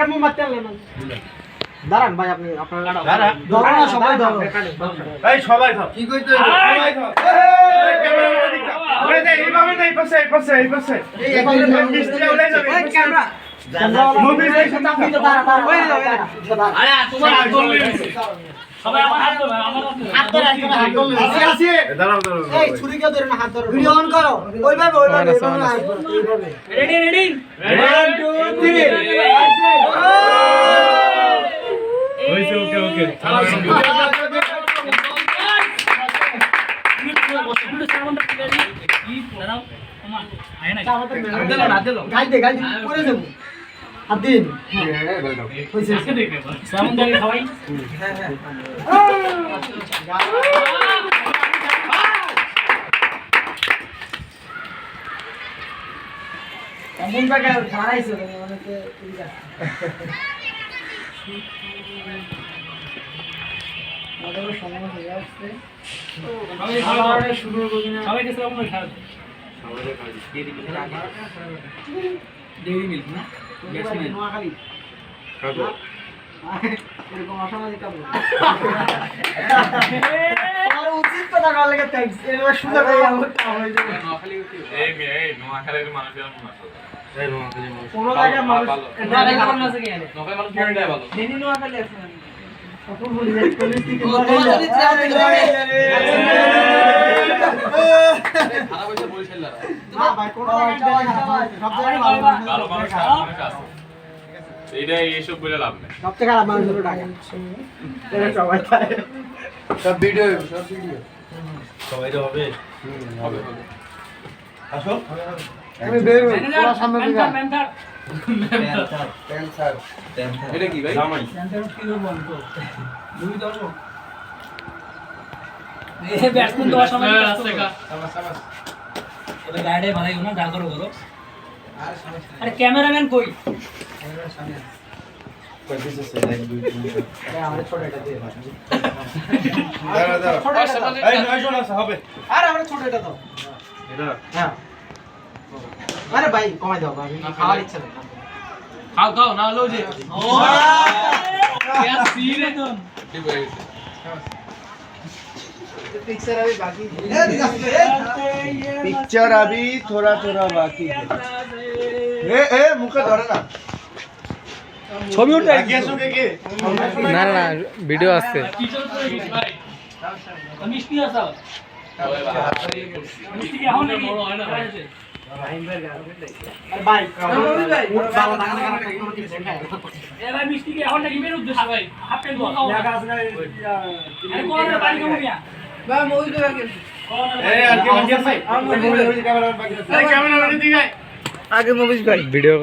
কামু মারতে না দাঁড়ান ভাই আপনি আপনারা দাঁড়ান ধরো না সবাই ধরো এই সবাই ধর কি কইতে সবাই ধর এই ক্যামেরা দিক ওরে দে এইভাবে না এই পাশে এই মিষ্টি ওলে যাবে ওই ক্যামেরা মুভি দেখে আপনি তো দাঁড়া ওই আরে তোমার হাত ধরলে সবাই আমার হাত ধরো হাত ধরে হাত ধরলে আসি দাঁড়াও এই ছুরি কে ধরে না হাত ধরো ভিডিও অন করো ওইভাবে এইভাবে রেডি রেডি 1 2 3 হইছে ওকে গাল দে পরে যাবো হাত দিন হইছে সামন দাঁড়িয়ে খাওয়াই এমন জায়গা দাঁড়াইছো অনেকে ঠিক আছে আমাদের সময় হয়ে আসছে শুরু করি না সবাই কিছু রকম খাওয়া ডেইরি মিল্ক না নোয়াখালী এরকম অসামাজিক কাপড় আর উচিত কথা বলার লাগে থ্যাঙ্কস এর সুযোগ হয়ে গেল এই নোয়াখালীর মানুষের মন আছে এই নোয়াখালীর মানুষ কোন জায়গায় মানুষ নোয়াখালী কেমন আছে কি জানে নোয়াখালীর মানুষ কেমনটাই ভালো দিদি নোয়াখালী আছে সকল বলি যাই পুলিশ থেকে খারাপ হইছে বরিশালরা না ভাই কোন জায়গায় সব জায়গায় ভালো মানুষ খারাপ মানুষ আছে এইটা এইসব বলে লাভ নেই সবচেয়ে খারাপ মানুষ হলো ঢাকা এরা সবাই খায় সব ভিডিও সবাই হবে হবে আসো আমি বের হই পুরো সামনে দিকে মেন্টার এটা কি ভাই জামাই মেন্টার কি বন্ধ দুই দর্শক এ ব্যাটসম্যান তো অসামাজিক আছে কা এটা গাড়ি ভালাই না যা করো আরে ক্যামেরাম্যান কই আমরা ছোট এটা দিয়ে দাঁড়া এই নয়জন আছে হবে আরে আমরা ছোট এটা দাও এটা হ্যাঁ আরে ভাই কমাই দাও আমি খাওয়ার ইচ্ছা নেই খাও না হলো যে ও क्या सीन है तुम ঠিক হয়ে গেছে पिक्चर अभी बाकी पिक्चर अभी थोड़ा बाकी है ए मुके धरे ना ছবি উঠে গেছো কে না না ভিডিও আছে टीचर को भाई মিষ্টি আছে মিষ্টি কি এখন নাকি বড় হয় না ভাই अरे भाई बाबा ना ना এ ভাই মিষ্টি কি এখন নাকি মেরে উদ্দেশ্য ভাই হাফ প্যান্ট খাও আরে কোন বাড়ি কেমন মিয়া भाई मूवी तो आगे ए আর কি বাকি আছে ক্যামেরা বাকি আছে ক্যামেরা রেডি গায় ভিডিও